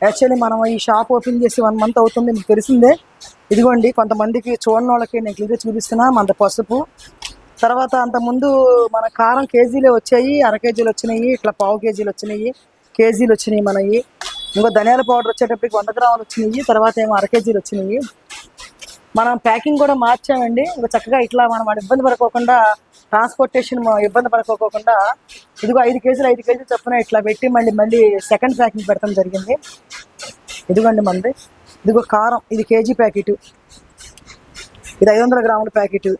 Actually మనం ఈ shop open చేసి 1 మంత్ అవుతుంది, మీకు తెలిసిందే. ఇదిగోండి, కొంతమందికి చూడని వాళ్ళకి నేను క్లియర్గా చూపిస్తున్నా. మన పసుపు, తర్వాత అంతకుముందు మన కారం కేజీలే వచ్చాయి, అర కేజీలు వచ్చినాయి, ఇట్లా పావు కేజీలు వచ్చినాయి, కేజీలు వచ్చినాయి మనవి. ఇంకో ధనియాల పౌడర్ వచ్చేటప్పటికి 100 గ్రాములు వచ్చినాయి, తర్వాత ఏమో అర కేజీలు వచ్చినాయి. మనం ప్యాకింగ్ కూడా మార్చామండి. ఇంకా చక్కగా ఇట్లా మనం వాడు ఇబ్బంది పడుకోకుండా, ట్రాన్స్పోర్టేషన్ ఇబ్బంది పడుకోకుండా ఇదిగో 5 కేజీలు చొప్పున ఇట్లా పెట్టి మళ్ళీ సెకండ్ ప్యాకింగ్ పెడతాం జరిగింది. ఇదిగోండి మనది. ఇదిగో కారం, ఇది కేజీ ప్యాకెట్, ఇది 500 గ్రాముల ప్యాకెట్.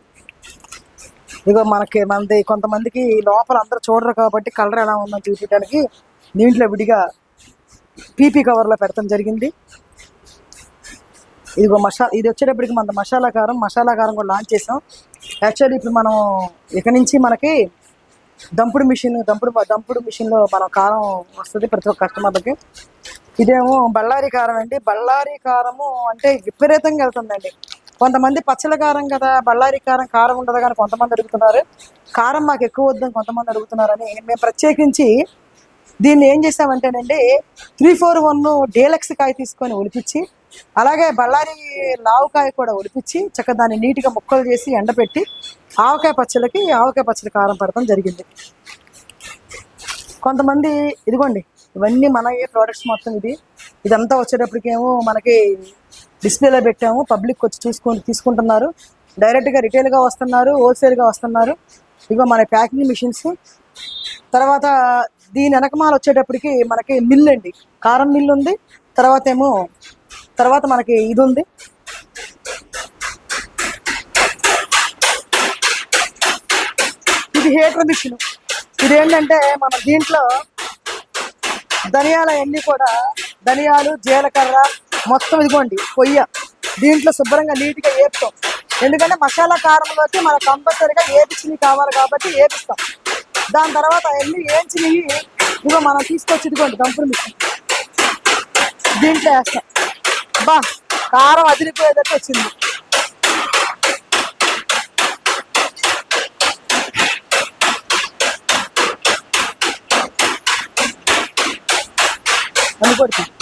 ఇదిగో మనది కొంతమందికి లోపల అందరూ చూడరు కాబట్టి కలర్ ఎలా ఉందని చూపించడానికి దీంట్లో విడిగా పీపీ కవర్లో పెడతాం జరిగింది. ఇదిగో ఇది వచ్చేటప్పటికి మన మసాలా కారం కూడా లాంచ్ చేసాం. యాక్చువల్లీ ఇప్పుడు మనం ఇక నుంచి మనకి దంపుడు మిషన్లో మనం కారం వస్తుంది ప్రతి ఒక్క కస్టమర్లకి. ఇదేమో బళ్ళారి కారం అండి. బళ్ళారి కారము అంటే విపరీతంగా వెళ్తుందండి. కొంతమంది పచ్చల కారం కదా, బళ్ళారి కారం ఉండదు కానీ కొంతమంది అడుగుతున్నారు. కారం మాకు ఎక్కువ వద్దని కొంతమంది అడుగుతున్నారని మేము ప్రత్యేకించి దీన్ని ఏం చేసామంటేనండి, 341 డీలక్స్ కాయ తీసుకొని ఒలిపించి, అలాగే బళ్ళారి లావుకాయ కూడా ఒలిపించి చక్కగా దాన్ని నీట్గా ముక్కలు చేసి ఎండపెట్టి ఆవకాయ పచ్చడి కారం పడటం జరిగింది. కొంతమంది ఇదిగోండి, ఇవన్నీ మన ప్రోడక్ట్స్ మొత్తం ఇదంతా వచ్చేటప్పటికేమో మనకి డిస్ప్లేలో పెట్టాము. పబ్లిక్ వచ్చి తీసుకుంటున్నారు. డైరెక్ట్గా రిటైల్గా వస్తున్నారు, హోల్సేల్గా వస్తున్నారు. ఇదిగో మన ప్యాకింగ్ మిషన్స్. తర్వాత దీని వెనకమాల వచ్చేటప్పటికి మనకి మిల్ అండి, కారం మిల్ ఉంది. తర్వాత మనకి ఇది ఉంది, ఇది హీటర్ మిషన్. ఇదేంటంటే మనం దీంట్లో ధనియాలు, జీలకర్ర మొత్తం ఇదిగోండి పొయ్య దీంట్లో శుభ్రంగా నీట్గా వేపుతాం. ఎందుకంటే మసాలా కారంలోకి మనకు కంపల్సరీగా ఏపిచ్చినవి కావాలి కాబట్టి ఏపిస్తాం. దాని తర్వాత అవన్నీ వేయించినవి ఇదిగో మనం తీసుకొచ్చి ఇదిగోండి దంపుడు మిషన్ దీంట్లో వేస్తాం. కారం అదిరిపోయేటట్టు వచ్చింది.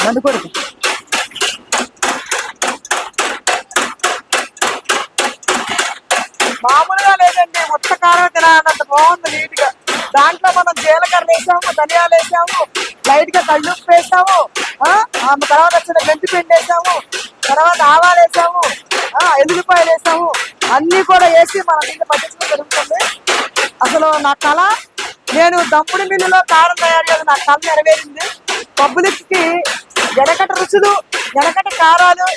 మందు కొడుకు మామూలుగా లేదండి, మొత్తం కారం తినాలంత బాగుంది నీట్గా. దాంట్లో మనం జీలకర్ర వేసాము, ధనియాలు వేసాము, లైట్గా కళ్ళుప్పు వేసాము, తర్వాత వచ్చిన మెంతిపిండి వేసాము, తర్వాత ఆవాలు వేసాము, ఎల్లుల్లిపాయలు వేసాము. అన్నీ కూడా వేసి మనం దీన్ని పట్టించడం జరుగుతుంది. అసలు నా కళ, నేను దంపుడు మిల్లులో కారం తయారు చేయాలి, నా కళ నెరవేరింది. పబ్లిక్కి వెనకటి రుచులు, వెనకటి కారాలు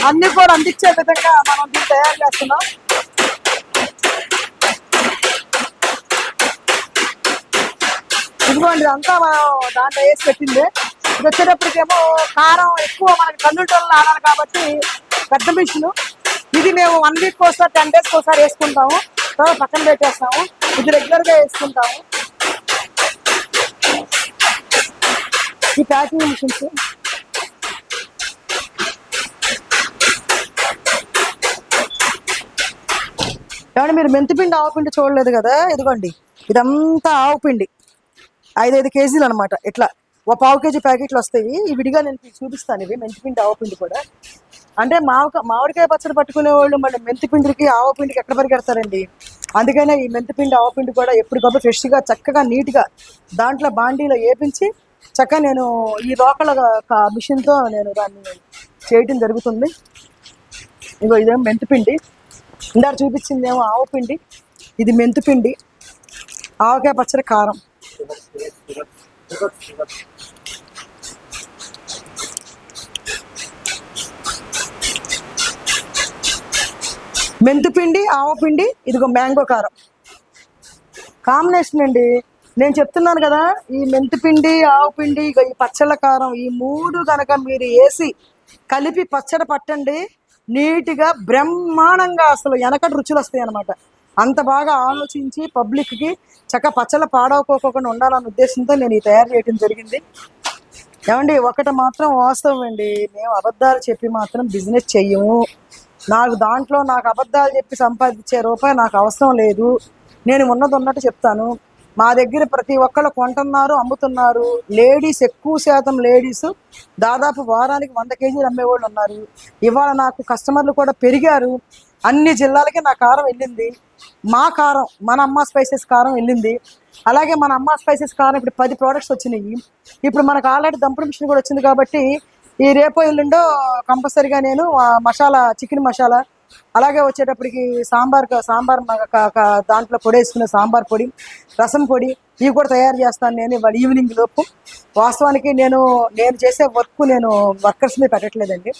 అన్నీ కూడా అందించే విధంగా మనం దీన్ని తయారు చేస్తున్నాం. ఇదిగోండి అంతా మనం దాంట్లో వేసి పెట్టింది. ఇది వచ్చేటప్పటికేమో కారం ఎక్కువ మనకి కన్నుటోళ్ళు ఆడాలి కాబట్టి పెద్ద మిషన్ ఇది. మేము 1 వీక్ ఒకసారి 10 డేస్కి ఒకసారి వేసుకుంటాము, తర్వాత పక్కన పెట్టేస్తాము. ఇది రెగ్యులర్గా వేసుకుంటాము. ఈ ప్యాకింగ్ మిషన్స్ ఏమంటే మీరు మెంతిపిండి ఆవుపిండి చూడలేదు కదా, ఇదిగోండి ఇదంతా ఆవుపిండి 5 కేజీలు అనమాట. ఇట్లా ఒక పావు కేజీ ప్యాకెట్లు వస్తాయి. ఈ విడిగా నేను చూపిస్తాను. ఇవి మెంతిపిండి ఆవుపిండి కూడా. అంటే మామిడికాయ పచ్చడి పట్టుకునే వాళ్ళు మళ్ళీ మెంతిపిండికి ఆవుపిండికి ఎక్కడ పరిగెడతారండి. అందుకనే ఈ మెంతిపిండి ఆవుపిండి కూడా ఎప్పటికప్పుడు ఫ్రెష్గా చక్కగా నీట్గా దాంట్లో బాండీలో వేపించి చక్కగా నేను ఈ లోకల్ మిషన్తో నేను దాన్ని చేయటం జరుగుతుంది. ఇగో ఇదేమో మెంతిపిండి, ఇందాక చూపించిందేమో ఆవుపిండి, ఇది మెంతిపిండి, ఆవకాయ పచ్చడి కారం. మెంతిపిండి, ఆవపిండి, ఇదిగో మ్యాంగో కారం కాంబినేషన్ అండి. నేను చెప్తున్నాను కదా, ఈ మెంతిపిండి, ఆవపిండి, ఇక ఈ పచ్చళ్ళ కారం, ఈ 3 కనుక మీరు వేసి కలిపి పచ్చడి పట్టండి, నీట్గా బ్రహ్మాండంగా అసలు వెనకటి రుచులు వస్తాయి అన్నమాట. అంత బాగా ఆలోచించి పబ్లిక్కి చక్కగా పచ్చళ్ళ పాడవుకోకుండా ఉండాలన్న ఉద్దేశంతో నేను ఈ తయారు చేయడం జరిగింది. ఏమండి, ఒకటి మాత్రం వాస్తవం అండి, మేము అబద్ధాలు చెప్పి మాత్రం బిజినెస్ చెయ్యము. నాకు అబద్ధాలు చెప్పి సంపాదించే రూపాయి నాకు అవసరం లేదు. నేను ఉన్నది ఉన్నట్టు చెప్తాను. మా దగ్గర ప్రతి ఒక్కళ్ళు కొంటున్నారు, అమ్ముతున్నారు. లేడీస్, ఎక్కువ శాతం లేడీస్ దాదాపు వారానికి 100 కేజీలు అమ్మేవాళ్ళు ఉన్నారు. ఇవాళ నాకు కస్టమర్లు కూడా పెరిగారు. అన్ని జిల్లాలకి నా కారం వెళ్ళింది. మా కారం, మన అమ్మ స్పైసెస్ కారం వెళ్ళింది. అలాగే మన అమ్మ స్పైసెస్ కారం ఇప్పుడు 10 ప్రోడక్ట్స్ వచ్చినాయి. ఇప్పుడు మనకు ఆల్రెడీ దంపుడు మిషన్ కూడా వచ్చింది కాబట్టి ఈ రేపో ఎల్లుండో కంపల్సరిగా నేను మసాలా, చికెన్ మసాలా, అలాగే వచ్చేటప్పటికి సాంబార్ దాంట్లో పొడి వేసుకునే సాంబార్ పొడి, రసం పొడి ఇవి కూడా తయారు చేస్తాను నేను ఇవాళ ఈవినింగ్ లోపు. వాస్తవానికి నేను చేసే వర్క్ నేను వర్కర్స్ని పెట్టట్లేదండి.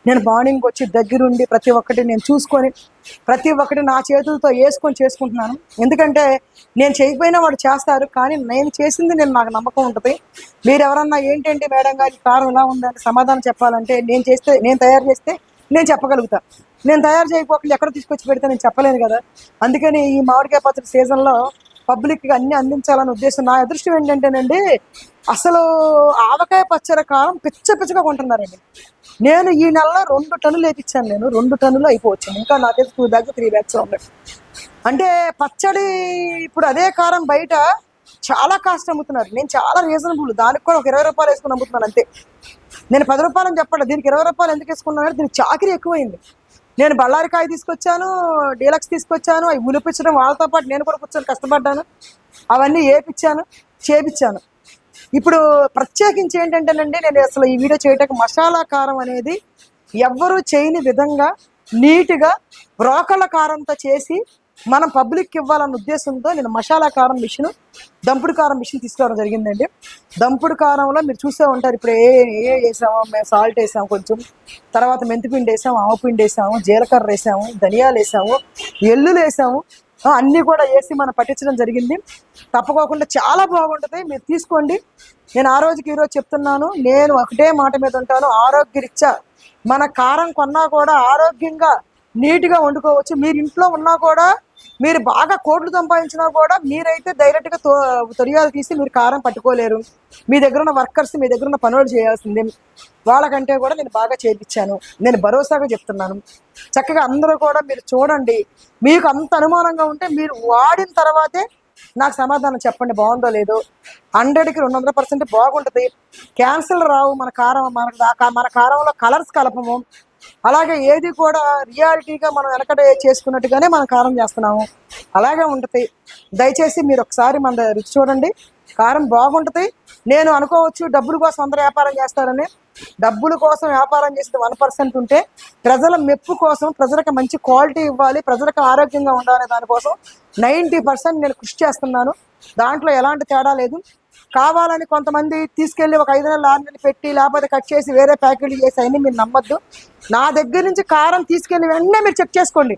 నేను మార్నింగ్ వచ్చి దగ్గరుండి ప్రతి ఒక్కటి నేను చూసుకొని ప్రతి ఒక్కటి నా చేతులతో వేసుకొని చేసుకుంటున్నాను. ఎందుకంటే నేను చేయకపోయినా వాడు చేస్తారు, కానీ నేను చేసింది నాకు నమ్మకం ఉంటుంది. మీరు ఎవరన్నా ఏంటంటే మేడం గారి కారం ఇలా ఉందని సమాధానం చెప్పాలంటే నేను తయారు చేస్తే నేను చెప్పగలుగుతా. నేను తయారు చేయకపోకుండా ఎక్కడ తీసుకొచ్చి పెడితే నేను చెప్పలేను కదా. అందుకని ఈ మామిడికాయ పచ్చడి సీజన్లో పబ్లిక్గా అన్ని అందించాలనే ఉద్దేశం. నా అదృష్టం ఏంటంటేనండి, అసలు ఆవకాయ పచ్చడి కారం పిచ్చగా కొంటున్నారండి. నేను ఈ నెలలో 2 టన్నులు వేయించాను. నేను 2 టన్నులు అయిపోవచ్చాను. ఇంకా నా దగ్గర 2 బ్యాగ్స్ 3 బ్యాగ్స్ ఉన్నాయి. అంటే పచ్చడి ఇప్పుడు అదే కారం బయట చాలా కాస్ట్ అమ్ముతున్నారు. నేను చాలా రీజనబుల్, దానికి కూడా ఒక 20 రూపాయలు వేసుకుని అమ్ముతున్నాను అంతే. నేను 10 రూపాయలు అని చెప్పండి, దీనికి 20 రూపాయలు ఎందుకు వేసుకున్నాను? దీనికి చాకరీ ఎక్కువైంది. నేను బళ్ళారికాయ తీసుకొచ్చాను, డీలక్స్ తీసుకొచ్చాను, అవి ఉలిపించడం వాళ్ళతో పాటు నేను కూడా కూర్చొని కష్టపడ్డాను. అవన్నీ వేపించాను, చేపించాను. ఇప్పుడు ప్రత్యేకించి ఏంటంటేనండి, నేను అసలు ఈ వీడియో చేయటానికి మసాలా కారం అనేది ఎవ్వరూ చేయని విధంగా నీట్గా బ్రోకళ్ళ కారంతో చేసి మనం పబ్లిక్కి ఇవ్వాలన్న ఉద్దేశంతో నేను మసాలా కారం మిషన్, దంపుడు కారం మిషన్ తీసుకోవడం జరిగిందండి. దంపుడు కారంలో మీరు చూసే ఉంటారు ఇప్పుడు ఏ వేసాము. మేము సాల్ట్ వేసాము, కొంచెం తర్వాత మెంతిపిండి వేసాము, ఆవపిండి వేసాము, జీలకర్ర వేసాము, ధనియాలు వేసాము, ఎల్లులు వేసాము. అన్నీ కూడా వేసి మనం పట్టించడం జరిగింది. తప్పకోకుండా చాలా బాగుంటుంది, మీరు తీసుకోండి. నేను ఆ రోజుకి ఈరోజు చెప్తున్నాను, నేను ఒకటే మాట మీద ఉంటాను. ఆరోగ్యరీత్యా మన కారం కొన్నా కూడా ఆరోగ్యంగా నీట్గా వండుకోవచ్చు. మీరు ఇంట్లో ఉన్నా కూడా, మీరు బాగా కోట్లు సంపాదించినా కూడా మీరైతే డైరెక్ట్గా తొడియాలు తీసి మీరు కారం పట్టుకోలేరు. మీ దగ్గర ఉన్న వర్కర్స్, మీ దగ్గర ఉన్న పనులు చేయాల్సిందే. వాళ్ళకంటే కూడా నేను బాగా చేయించాను. నేను భరోసాగా చెప్తున్నాను. చక్కగా అందరూ కూడా మీరు చూడండి. మీకు అంత అనుమానంగా ఉంటే మీరు వాడిన తర్వాతే నాకు సమాధానం చెప్పండి, బాగుందో లేదో. 100కి 200% బాగుంటుంది. క్యాన్సర్ రావు. మన కారంలో కలర్స్ కలపము. అలాగే ఏది కూడా రియాలిటీగా మనం వెనకడే చేసుకున్నట్టుగానే మనం కారం చేస్తున్నాము, అలాగే ఉంటుంది. దయచేసి మీరు ఒకసారి మన రుచి చూడండి. కారం బాగుంటుంది. నేను అనుకోవచ్చు డబ్బుల కోసం అందరూ వ్యాపారం చేస్తారని. డబ్బుల కోసం వ్యాపారం చేసేది 1% ఉంటే, ప్రజల మెప్పు కోసం, ప్రజలకు మంచి క్వాలిటీ ఇవ్వాలి, ప్రజలకు ఆరోగ్యంగా ఉండాలనే దానికోసం 90% నేను కృషి చేస్తున్నాను. దాంట్లో ఎలాంటి తేడా లేదు. కావాలని కొంతమంది తీసుకెళ్ళి ఒక 5 నెలలు 6 నెలలు పెట్టి లేకపోతే కట్ చేసి వేరే ప్యాకెట్లు చేసి అన్నీ మీరు నమ్మద్దు. నా దగ్గర నుంచి కారం తీసుకెళ్ళి వెంటనే మీరు చెక్ చేసుకోండి.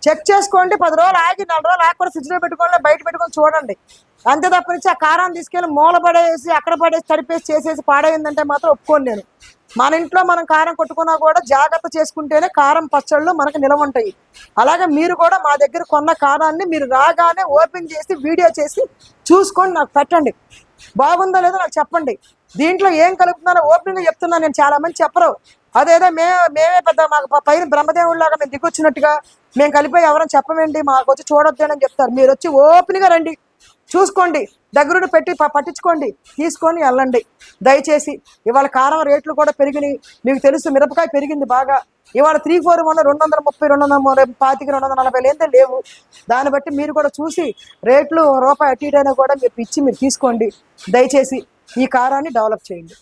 10 రోజులు ఆగి 4 రోజులు ఆగి కూడా ఫ్రిడ్జ్లో పెట్టుకోవాలి, బయట పెట్టుకొని చూడండి. అంతే తప్ప నుంచి ఆ కారాన్ని తీసుకెళ్ళి మూల పడేసి అక్కడ పడేసి తడిపేసి చేసేసి పాడైందంటే మాత్రం ఒప్పుకోను నేను. మన ఇంట్లో మనం కారం కొట్టుకున్నా కూడా జాగ్రత్త చేసుకుంటేనే కారం పచ్చళ్ళు మనకు నిలవ ఉంటాయి. అలాగే మీరు కూడా మా దగ్గర కొన్న కారాన్ని మీరు రాగానే ఓపెన్ చేసి వీడియో చేసి చూసుకొని నాకు పెట్టండి. బాగుందో లేదో నాకు చెప్పండి. దీంట్లో ఏం కలుపుతున్నారో ఓపెన్గా చెప్తున్నాను నేను. చాలా మంది చెప్పరు. అదేదో మేమే పెద్ద మాకు పైన బ్రహ్మదేవుడిలాగా మేము దిగొచ్చినట్టుగా మేము కలిపి ఎవరైనా చెప్పమండి, మాకు వచ్చి చూడొద్దని చెప్తారు. మీరు వచ్చి ఓపెన్గా రండి, చూసుకోండి, దగ్గరుండి పెట్టి పట్టించుకోండి, తీసుకొని వెళ్ళండి దయచేసి. ఇవాళ కారం రేట్లు కూడా పెరిగినాయి. మీకు తెలుసు, మిరపకాయ పెరిగింది బాగా. ఇవాళ 3-4 మొన్న 230, 225, 240 లేదే లేవు. దాన్ని బట్టి మీరు కూడా చూసి రేట్లు రూపాయి అటు ఇటైనా కూడా మీరు ఇచ్చి మీరు తీసుకోండి. దయచేసి ఈ కారాన్ని డెవలప్ చేయండి.